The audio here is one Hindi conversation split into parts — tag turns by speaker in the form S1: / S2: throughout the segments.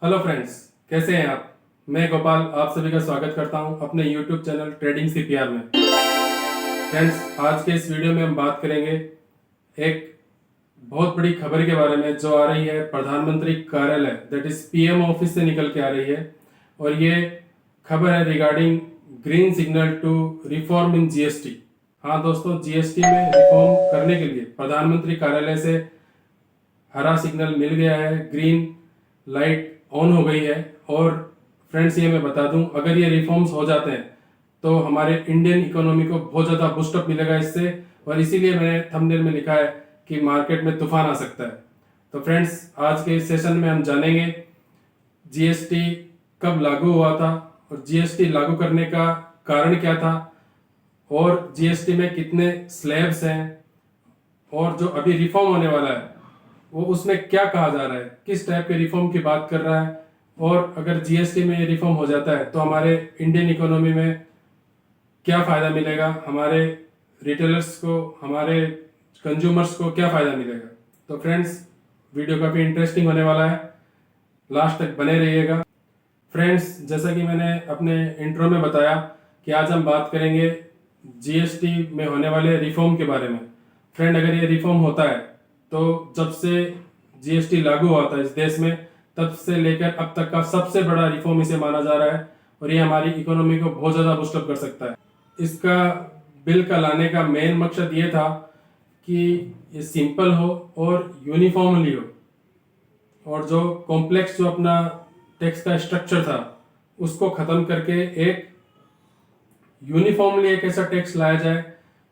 S1: हेलो फ्रेंड्स, कैसे हैं आप। मैं गोपाल आप सभी का स्वागत करता हूं अपने यूट्यूब चैनल ट्रेडिंग सीपीआर में। फ्रेंड्स, आज के इस वीडियो में हम बात करेंगे एक बहुत बड़ी खबर के बारे में जो आ रही है प्रधानमंत्री कार्यालय दैट इज पीएम ऑफिस से निकल के आ रही है। और ये खबर है regarding green signal to reform in GST. हाँ दोस्तों, जीएसटी में रिफॉर्म करने के लिए प्रधानमंत्री कार्यालय से हरा सिग्नल मिल गया है, ग्रीन लाइट ऑन हो गई है। और फ्रेंड्स, ये मैं बता दूं, अगर ये रिफॉर्म्स हो जाते हैं तो हमारे इंडियन इकोनॉमी को बहुत ज़्यादा बूस्टअप मिलेगा इससे। और इसीलिए मैंने थंबनेल में लिखा है कि मार्केट में तूफान आ सकता है। तो फ्रेंड्स, आज के इस सेशन में हम जानेंगे जीएसटी कब लागू हुआ था और जीएसटी लागू करने का कारण क्या था, और जीएसटी में कितने स्लैब्स हैं, और जो अभी रिफॉर्म होने वाला है वो उसमें क्या कहा जा रहा है, किस टाइप के रिफॉर्म की बात कर रहा है। और अगर जीएसटी में ये रिफॉर्म हो जाता है तो हमारे इंडियन इकोनॉमी में क्या फ़ायदा मिलेगा, हमारे रिटेलर्स को, हमारे कंज्यूमर्स को क्या फ़ायदा मिलेगा। तो फ्रेंड्स, वीडियो काफ़ी इंटरेस्टिंग होने वाला है, लास्ट तक बने रहिएगा। फ्रेंड्स, जैसा कि मैंने अपने इंट्रो में बताया कि आज हम बात करेंगे जीएसटी में होने वाले रिफॉर्म के बारे में। फ्रेंड, अगर ये रिफॉर्म होता है तो जब से जीएसटी लागू हुआ था इस देश में, तब से लेकर अब तक का सबसे बड़ा रिफॉर्म इसे माना जा रहा है। और ये हमारी इकोनॉमी को बहुत ज़्यादा बूस्टअप कर सकता है। इसका बिल का लाने का मेन मकसद ये था कि ये सिंपल हो और यूनिफॉर्मली हो, और जो कॉम्प्लेक्स जो अपना टैक्स का स्ट्रक्चर था उसको ख़त्म करके एक यूनिफॉर्मली एक ऐसा टैक्स लाया जाए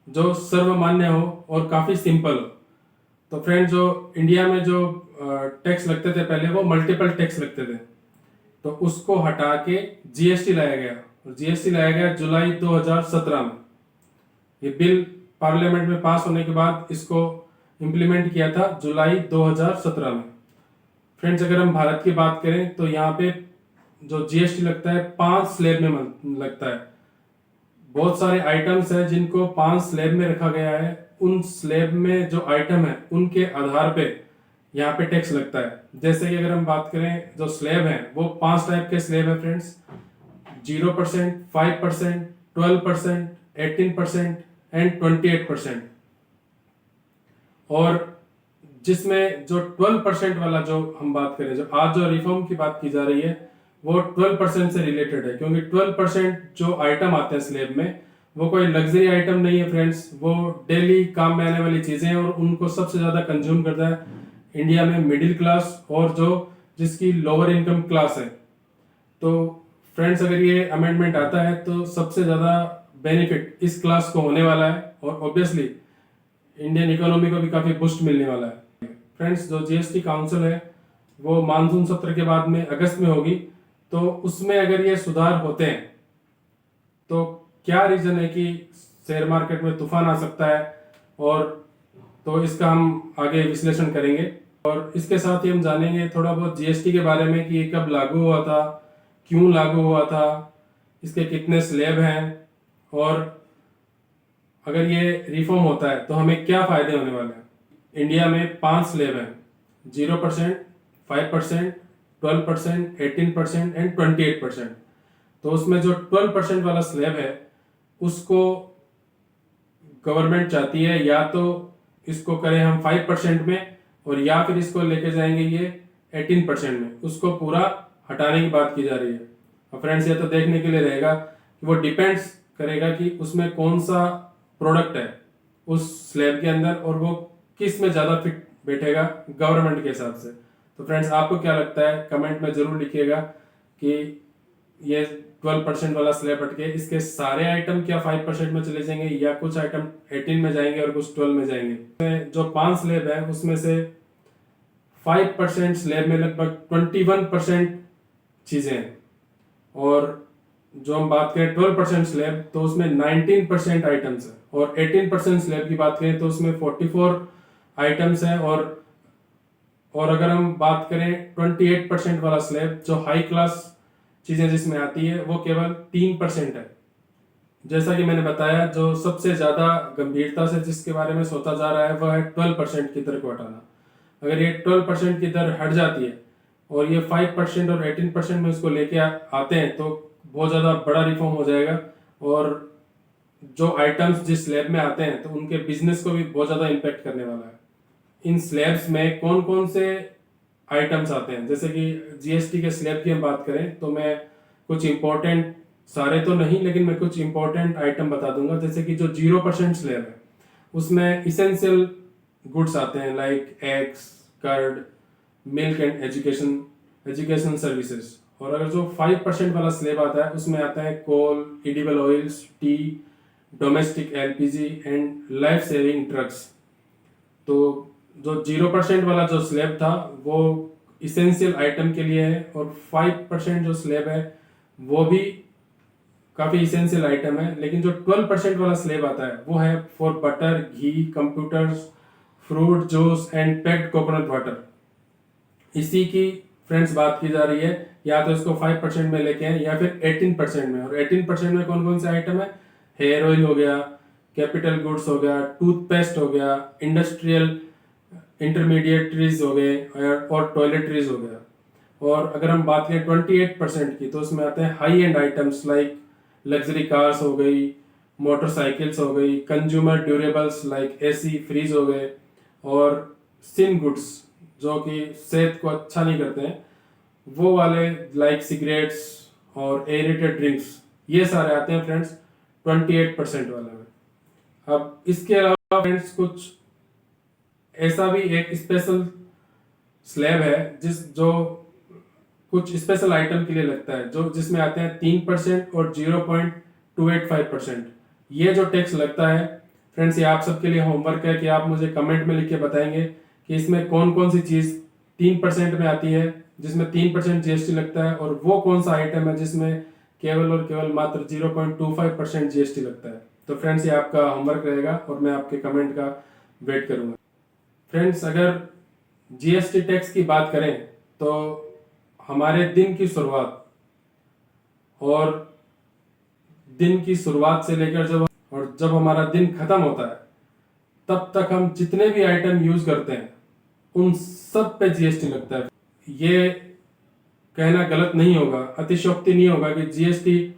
S1: जो सर्वमान्य हो और काफ़ी सिंपल हो। तो फ्रेंड, जो इंडिया में जो टैक्स लगते थे पहले, वो मल्टीपल टैक्स लगते थे, तो उसको हटा के जीएसटी लाया गया। और जीएसटी लाया गया जुलाई 2017 में। ये बिल पार्लियामेंट में पास होने के बाद इसको इम्प्लीमेंट किया था जुलाई 2017 में। फ्रेंड्स, अगर हम भारत की बात करें तो यहाँ पे जो जीएसटी लगता है 5 स्लैब में लगता है। बहुत सारे आइटम्स हैं जिनको 5 स्लैब में रखा गया है। उन स्लैब में जो आइटम है उनके आधार पे यहाँ पे टैक्स लगता है। जैसे कि अगर हम बात करें, जो स्लैब है वो 5 टाइप के स्लैब है फ्रेंड्स: 0%, 5%, 12%, 18% एंड 28%। और जिसमें जो 12% वाला जो हम बात करें, जो आज जो रिफॉर्म की बात की जा रही है, वो 12% से रिलेटेड है। क्योंकि 12% जो आइटम आते हैं स्लैब में, वो कोई लग्जरी आइटम नहीं है फ्रेंड्स, वो डेली काम में आने वाली चीज़ें हैं। और उनको सबसे ज़्यादा कंज्यूम करता है इंडिया में मिडिल क्लास और जो जिसकी लोअर इनकम क्लास है। तो फ्रेंड्स, अगर ये अमेंडमेंट आता है तो सबसे ज़्यादा बेनिफिट इस क्लास को होने वाला है, और ऑब्वियसली इंडियन इकोनॉमी को भी काफ़ी बूस्ट मिलने वाला है। फ्रेंड्स, जो जीएसटी काउंसिल है वो मानसून सत्र के बाद में अगस्त में होगी। तो उसमें अगर ये सुधार होते हैं तो क्या रीज़न है कि शेयर मार्केट में तूफान आ सकता है, और तो इसका हम आगे विश्लेषण करेंगे। और इसके साथ ही हम जानेंगे थोड़ा बहुत जीएसटी के बारे में कि ये कब लागू हुआ था, क्यों लागू हुआ था, इसके कितने स्लैब हैं, और अगर ये रिफॉर्म होता है तो हमें क्या फ़ायदे होने वाले हैं। इंडिया में 5 स्लैब हैं: 0%, 5%, 12%, 18% एंड 28%। तो उसमें जो 12% वाला स्लैब है उसको गवर्नमेंट चाहती है या तो इसको करें हम 5% में, और या फिर इसको लेके जाएंगे ये 18% में। उसको पूरा हटाने की बात की जा रही है। और फ्रेंड्स, ये तो देखने के लिए रहेगा कि वो डिपेंड्स करेगा कि उसमें कौन सा प्रोडक्ट है उस स्लैब के अंदर, और वो किस में ज़्यादा फिट बैठेगा गवर्नमेंट के हिसाब से। तो फ्रेंड्स, आपको क्या लगता है, कमेंट में ज़रूर लिखिएगा कि ये 12% वाला स्लैब हट के इसके सारे आइटम क्या 5% में चले जाएंगे, या कुछ आइटम 18 में जाएंगे और कुछ 12 में जाएंगे। जो 5 स्लैब है उसमें से 5% स्लैब में लगभग 21% चीज़ें हैं, और जो हम बात करें 12% स्लैब तो उसमें 19% आइटम्स है, और 18% स्लैब की बात करें तो उसमें 44 आइटम्स हैं। और अगर हम बात करें 28% वाला स्लैब, जो हाई क्लास चीज़ें जिसमें आती है, वो केवल 3% है। जैसा कि मैंने बताया, जो सबसे ज़्यादा गंभीरता से जिसके बारे में सोचा जा रहा है वह है 12% की दर को हटाना। अगर ये 12% की दर हट जाती है और ये 5% और 18% में इसको लेके आते हैं तो बहुत ज़्यादा बड़ा रिफॉर्म हो जाएगा, और जो आइटम्स जिस स्लैब में आते हैं तो उनके बिजनेस को भी बहुत ज़्यादा इम्पेक्ट करने वाला है। इन स्लैब्स में कौन कौन से आइटम्स आते हैं, जैसे कि जीएसटी के स्लैब की हम बात करें तो मैं कुछ इंपॉर्टेंट, सारे तो नहीं लेकिन मैं कुछ इंपॉर्टेंट आइटम बता दूंगा। जैसे कि जो 0% स्लैब है उसमें इसेंशियल गुड्स आते हैं, like eggs, curd, milk and education services. और अगर जो 5% वाला स्लैब आता है उसमें आता है coal, edible oils, tea, domestic LPG and life saving drugs. तो जो 0% वाला जो स्लैब था वो इसेंशियल आइटम के लिए है, और 5% जो स्लैब है वो भी काफ़ी इसेंशियल आइटम है। लेकिन जो 12% वाला स्लैब आता है वो है for butter, ghee, computers, fruit juice and packed coconut water. इसी की फ्रेंड्स बात की जा रही है, या तो इसको 5% में लेके आए या फिर 18% में। और 18% में कौन कौन से आइटम है? हेयर ऑयल हो गया, कैपिटल गुड्स हो गया, टूथपेस्ट हो गया, इंडस्ट्रियल इंटरमीडिएटरीज हो गए और टॉयलेटरीज हो गया। और अगर हम बात करें 28% की तो उसमें आते हैं high and items like luxury cars हो गई, मोटरसाइकिल्स हो गई, consumer durables like AC, fridge हो गए, और सिन गुड्स जो कि सेहत को अच्छा नहीं करते हैं वो वाले, लाइक सिगरेट्स और एरेटेड ड्रिंक्स। ये सारे आते हैं फ्रेंड्स 28% वाले में। अब इसके अलावा फ्रेंड्स कुछ ऐसा भी एक स्पेशल स्लैब है जो कुछ स्पेशल आइटम के लिए लगता है, जो जिसमें आते हैं 3% और 0.285%। ये जो टैक्स लगता है फ्रेंड्स, ये आप सबके लिए होमवर्क है कि आप मुझे कमेंट में लिख के बताएंगे कि इसमें कौन कौन सी चीज़ 3% में आती है, जिसमें 3% जीएसटी लगता है, और वो कौन सा आइटम है जिसमें केवल और केवल मात्र 0.25% जीएसटी लगता है। तो फ्रेंड्स ये आपका होमवर्क रहेगा और मैं आपके कमेंट का वेट करूंगा। फ्रेंड्स अगर जीएसटी टैक्स की बात करें तो हमारे दिन की शुरुआत, और दिन की शुरुआत से लेकर जब हमारा दिन खत्म होता है तब तक हम जितने भी आइटम यूज करते हैं उन सब पे जीएसटी लगता है। ये कहना गलत नहीं होगा, अतिशयोक्ति नहीं होगा कि जीएसटी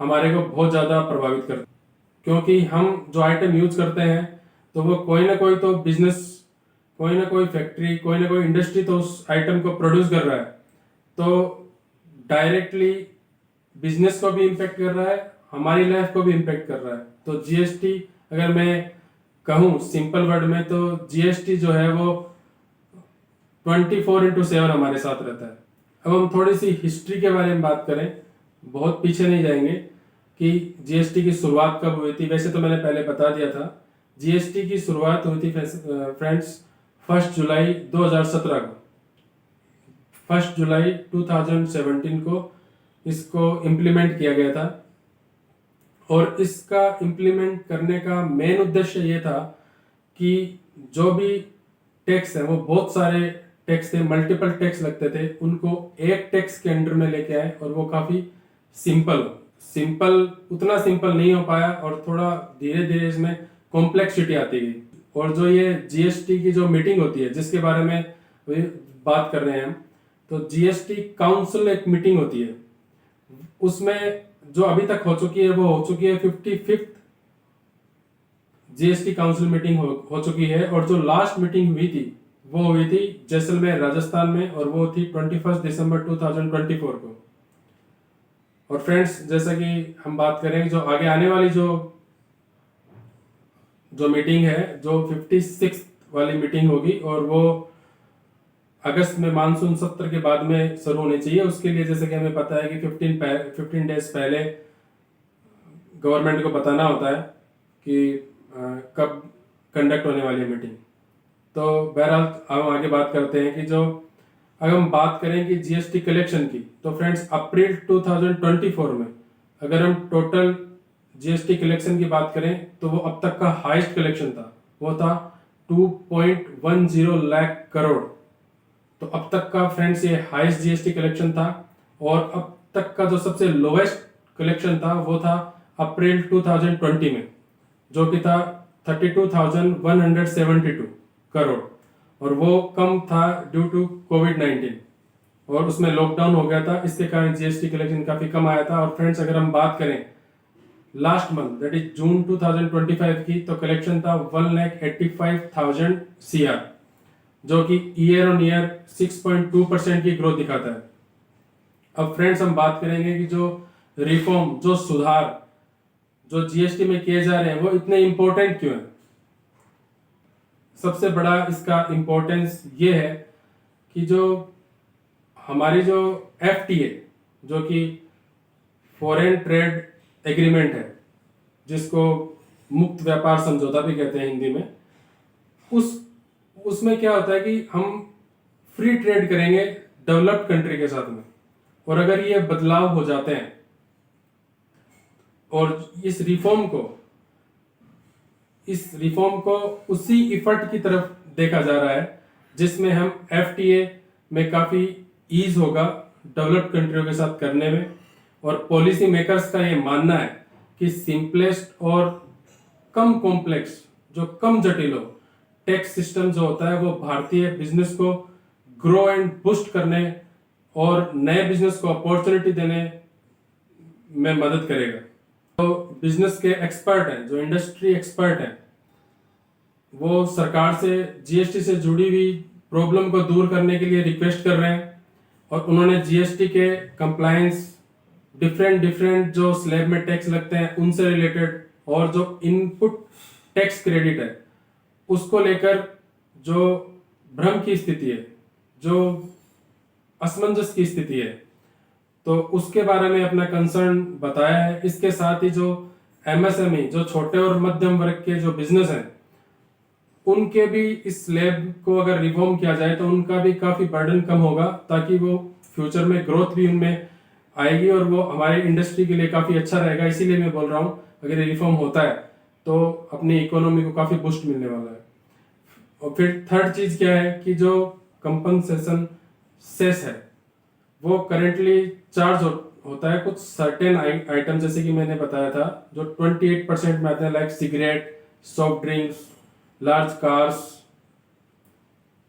S1: हमारे को बहुत ज़्यादा प्रभावित करता है, क्योंकि हम जो आइटम यूज करते हैं तो वो कोई ना कोई तो बिजनेस, कोई ना कोई फैक्ट्री, कोई ना कोई इंडस्ट्री तो उस आइटम को प्रोड्यूस कर रहा है, तो डायरेक्टली बिजनेस को भी इम्पेक्ट कर रहा है, हमारी लाइफ को भी इम्पेक्ट कर रहा है। तो जीएसटी अगर मैं कहूँ सिंपल वर्ड में तो जीएसटी जो है वो 24/7 हमारे साथ रहता है। अब हम थोड़ी सी हिस्ट्री के बारे में बात करें, बहुत पीछे नहीं जाएंगे कि जीएसटी की शुरुआत कब हुई थी। वैसे तो मैंने पहले बता दिया था, जीएसटी की शुरुआत हुई थी फ्रेंड्स 1 जुलाई 2017 को। 1 जुलाई 2017 को इसको इम्प्लीमेंट किया गया था, और इसका इम्प्लीमेंट करने का मेन उद्देश्य ये था कि जो भी टैक्स है वो बहुत सारे टैक्स थे, मल्टीपल टैक्स लगते थे, उनको एक टैक्स के अंडर में लेके आए, और वो काफ़ी सिंपल उतना सिंपल नहीं हो पाया, और थोड़ा धीरे धीरे इसमें कॉम्प्लेक्सिटी आती गई। और जो ये जीएसटी की जो मीटिंग होती है जिसके बारे में बात कर रहे हैं हम, तो जीएसटी काउंसिल एक मीटिंग होती है, उसमें जो अभी तक हो चुकी है वो हो चुकी है 55th जीएसटी काउंसिल मीटिंग हो चुकी है। और जो लास्ट मीटिंग हुई थी वो हुई थी जैसलमेर राजस्थान में, और वो थी 21 दिसंबर 2024 को। और फ्रेंड्स जैसा कि हम बात करें जो आगे आने वाली जो मीटिंग है, जो 56th वाली मीटिंग होगी, और वो अगस्त में मानसून सत्र के बाद में शुरू होनी चाहिए। उसके लिए जैसे कि हमें पता है कि 15 डेज पहले गवर्नमेंट को बताना होता है कि कब कंडक्ट होने वाली है मीटिंग। तो बहरहाल हम आगे बात करते हैं कि जो अगर हम बात करें कि जीएसटी कलेक्शन की, तो फ्रेंड्स अप्रैल 2024 में अगर हम टोटल जीएसटी कलेक्शन की बात करें तो वो अब तक का हाईएस्ट कलेक्शन था, वो था 2.10 लाख करोड़। तो अब तक का फ्रेंड्स ये हाईएस्ट जीएसटी कलेक्शन था, और अब तक का जो सबसे लोवेस्ट कलेक्शन था वो था अप्रैल 2020 में, जो कि था 32,172 करोड़, और वो कम था ड्यू टू कोविड-19। और उसमें लॉकडाउन हो गया था, इसके कारण जीएसटी कलेक्शन काफ़ी कम आया था। और फ्रेंड्स अगर हम बात करें लास्ट मंथ दैट इज जून 2025 की, तो कलेक्शन था 1,85,000 CR, जो कि ईयर ऑन ईयर 6.2% की ग्रोथ दिखाता है। अब फ्रेंड्स हम बात करेंगे कि जो रिफॉर्म, जो सुधार जो जीएसटी में किए जा रहे हैं वो इतने इंपॉर्टेंट क्यों हैं। सबसे बड़ा इसका इम्पोर्टेंस ये है कि जो हमारी जो FTA, जो कि फॉरेन ट्रेड एग्रीमेंट है, जिसको मुक्त व्यापार समझौता भी कहते हैं हिंदी में, उसमें क्या होता है कि हम फ्री ट्रेड करेंगे डेवलप्ड कंट्री के साथ में। और अगर ये बदलाव हो जाते हैं और इस रिफॉर्म को उसी इफर्ट की तरफ देखा जा रहा है जिसमें हम FTA में काफ़ी ईज होगा डेवलप्ड कंट्रियों के साथ करने में। और पॉलिसी मेकर्स का ये मानना है कि सिंपलेस्ट और कम कॉम्प्लेक्स, जो कम जटिल हो टैक्स सिस्टम जो होता है, वो भारतीय बिजनेस को ग्रो एंड बूस्ट करने और नए बिजनेस को अपॉर्चुनिटी देने में मदद करेगा। तो बिजनेस के एक्सपर्ट हैं, जो इंडस्ट्री एक्सपर्ट हैं, वो सरकार से जीएसटी से जुड़ी हुई प्रॉब्लम को दूर करने के लिए रिक्वेस्ट कर रहे हैं। और उन्होंने जीएसटी के कंप्लायंस, डिफरेंट जो स्लैब में टैक्स लगते हैं उनसे रिलेटेड, और जो इनपुट टैक्स क्रेडिट है उसको लेकर जो भ्रम की स्थिति है, जो असमंजस की स्थिति है, तो उसके बारे में अपना कंसर्न बताया है। इसके साथ ही जो MSME, जो छोटे और मध्यम वर्ग के जो बिजनेस हैं, उनके भी इस स्लैब को अगर रिफॉर्म किया जाए तो उनका भी काफ़ी बर्डन कम होगा, ताकि वो फ्यूचर में ग्रोथ भी उनमें आएगी और वो हमारी इंडस्ट्री के लिए काफ़ी अच्छा रहेगा। इसीलिए मैं बोल रहा हूँ अगर ये रिफॉर्म होता है तो अपनी इकोनॉमी को काफ़ी बूस्ट मिलने वाला है। और फिर थर्ड चीज़ क्या है कि जो कंपनसेशन सेस है वो करेंटली चार्ज होता है कुछ सर्टेन आइटम, जैसे कि मैंने बताया था, जो 28% में आते हैं, like cigarette, soft drinks, large cars.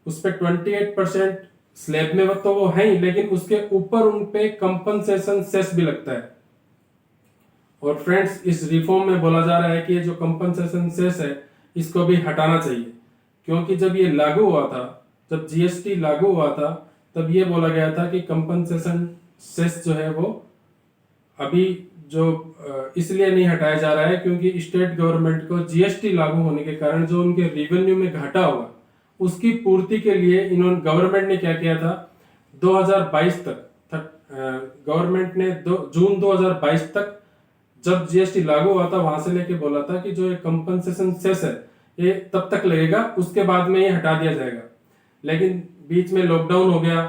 S1: उस पर 28% स्लैब में तो वो है ही, लेकिन उसके ऊपर उन पे कंपनसेशन सेस भी लगता है। और फ्रेंड्स इस रिफॉर्म में बोला जा रहा है कि ये जो कंपनसेशन सेस है इसको भी हटाना चाहिए, क्योंकि जब ये लागू हुआ था, जब जीएसटी लागू हुआ था, तब ये बोला गया था कि कंपनसेशन सेस जो है वो अभी जो इसलिए नहीं हटाया जा रहा है क्योंकि स्टेट गवर्नमेंट को जीएसटी लागू होने के कारण जो उनके रेवेन्यू में घाटा होगा उसकी पूर्ति के लिए इन्होंने, गवर्नमेंट ने क्या किया था, 2022 तक गवर्नमेंट ने जून 2022 तक जब जीएसटी लागू हुआ था वहां से लेके बोला था कि जो ये कंपनसेशन सेस है ये तब तक लगेगा, उसके बाद में ये हटा दिया जाएगा। लेकिन बीच में लॉकडाउन हो गया,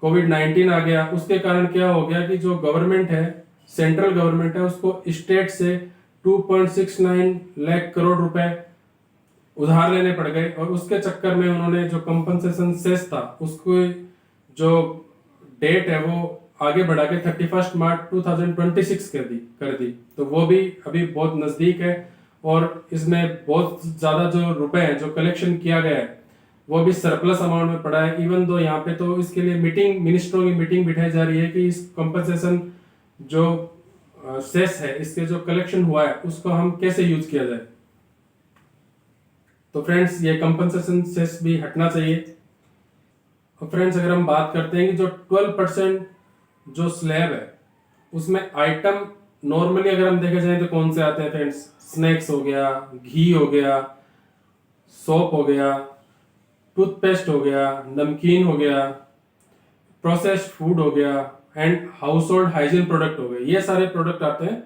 S1: कोविड-19 आ गया, उसके कारण क्या हो गया कि जो गवर्नमेंट है, सेंट्रल गवर्नमेंट है, उसको स्टेट से 2.69 लाख करोड़ रुपए उधार लेने पड़ गए। और उसके चक्कर में उन्होंने जो कंपनसेशन सेस था उसको जो डेट है वो आगे बढ़ा के 31 मार्च 2026 कर दी। तो वो भी अभी बहुत नज़दीक है और इसमें बहुत ज़्यादा जो रुपए हैं जो कलेक्शन किया गया है वो भी सरप्लस अमाउंट में पड़ा है। इवन दो यहाँ पे तो इसके लिए मिनिस्टरों की मीटिंग बिठाई जा रही है कि इस कंपनसेशन जो सेस है, इसके जो कलेक्शन हुआ है उसको हम कैसे यूज किया जाए। तो फ्रेंड्स ये कंपनसेशन सेस भी हटना चाहिए। और फ्रेंड्स अगर हम बात करते हैं कि जो 12% जो स्लैब है उसमें आइटम नॉर्मली अगर हम देखे जाए तो कौन से आते हैं फ्रेंड्स, स्नैक्स हो गया, घी हो गया, सोप हो गया, टूथपेस्ट हो गया, नमकीन हो गया, प्रोसेस्ड फूड हो गया and house hold hygiene product हो गए। ये सारे प्रोडक्ट आते हैं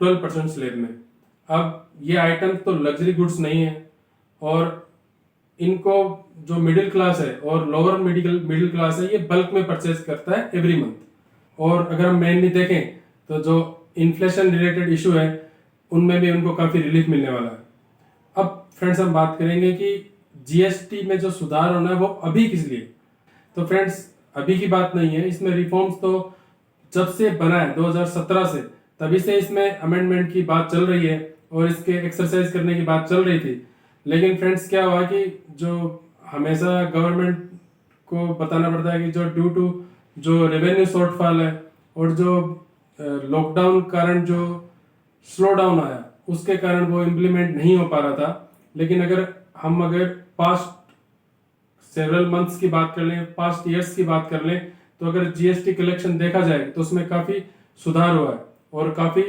S1: 12% स्लैब में। अब ये आइटम तो लग्जरी गुड्स नहीं है और इनको जो मिडिल क्लास है और लोअर मिडिल क्लास है ये बल्क में परचेज करता है एवरी मंथ। और अगर हम मेनली देखें तो जो इन्फ्लेशन रिलेटेड इशू है उनमें भी उनको काफ़ी रिलीफ मिलने वाला है। अब फ्रेंड्स हम बात करेंगे कि जीएसटी में जो सुधार होना है वो अभी किस लिए। तो फ्रेंड्स अभी की बात नहीं है, इसमें रिफॉर्म्स तो जब से बना है 2017 से, तभी से इसमें अमेंडमेंट की बात चल रही है और इसके एक्सरसाइज करने की बात चल रही थी। लेकिन फ्रेंड्स क्या हुआ कि जो हमेशा गवर्नमेंट को बताना पड़ता है कि जो ड्यू टू जो रेवेन्यू शॉर्टफॉल है और जो लॉकडाउन कारण जो स्लो डाउन आया उसके कारण वो इम्प्लीमेंट नहीं हो पा रहा था। लेकिन अगर पास्ट सेवरल मंथ्स की बात कर लें, पास्ट ईयर्स की बात कर लें, तो अगर जीएसटी कलेक्शन देखा जाए तो उसमें काफ़ी सुधार हुआ है और काफ़ी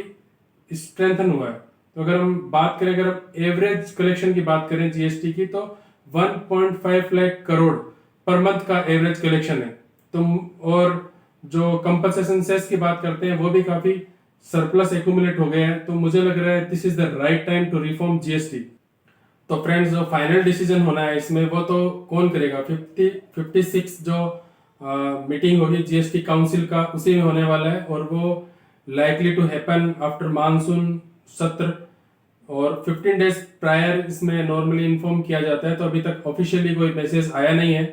S1: स्ट्रेंथन हुआ है। तो अगर एवरेज कलेक्शन की बात करें जीएसटी की, तो 1.5 लाख करोड़ पर मंथ का एवरेज कलेक्शन है। तो और जो कंपनसेशन सेस की बात करते हैं वो भी काफ़ी सरप्लस एक्यूमुलेट हो गए हैं। तो मुझे लग रहा है this is the right time to reform GST. तो फ्रेंड्स, जो फाइनल डिसीजन होना है इसमें वो तो कौन करेगा, 56 जो मीटिंग होगी जीएसटी काउंसिल का उसी में होने वाला है, और वो likely to happen after monsoon सत्र, और 15 डेज प्रायर इसमें नॉर्मली इन्फॉर्म किया जाता है। तो अभी तक ऑफिशियली कोई मैसेज आया नहीं है,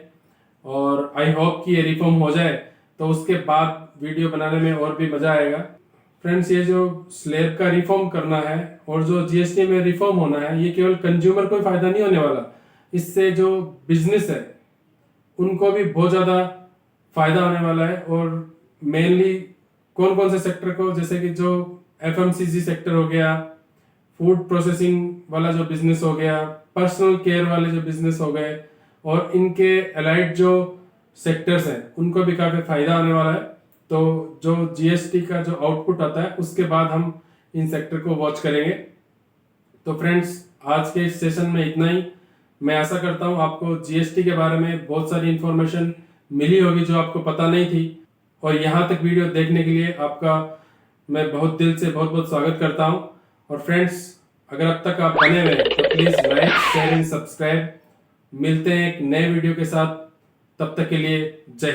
S1: और आई होप कि ये रिफॉर्म हो जाए तो उसके बाद वीडियो बनाने में और भी मज़ा आएगा। फ्रेंड्स, ये जो स्लैब का रिफॉर्म करना है और जो जीएसटी में रिफॉर्म होना है, ये केवल कंज्यूमर को ही फायदा नहीं होने वाला, इससे जो बिजनेस है उनको भी बहुत ज़्यादा फायदा होने वाला है। और मेनली कौन कौन से सेक्टर को, जैसे कि जो एफएमसीजी सेक्टर हो गया, फूड प्रोसेसिंग वाला जो बिजनेस हो गया, पर्सनल केयर वाले जो बिजनेस हो गए, और इनके अलाइड जो सेक्टर्स हैं उनको भी काफ़ी फायदा होने वाला है। तो जो जीएसटी का जो आउटपुट आता है उसके बाद हम इन सेक्टर को वॉच करेंगे। तो फ्रेंड्स, आज के इस सेशन में इतना ही। मैं आशा करता हूँ आपको जीएसटी के बारे में बहुत सारी इंफॉर्मेशन मिली होगी जो आपको पता नहीं थी, और यहाँ तक वीडियो देखने के लिए आपका मैं बहुत दिल से बहुत बहुत स्वागत करता हूँ। और फ्रेंड्स, अगर अब तक आप बने हुए तो please like, share and subscribe. मिलते हैं एक नए वीडियो के साथ, तब तक के लिए जय।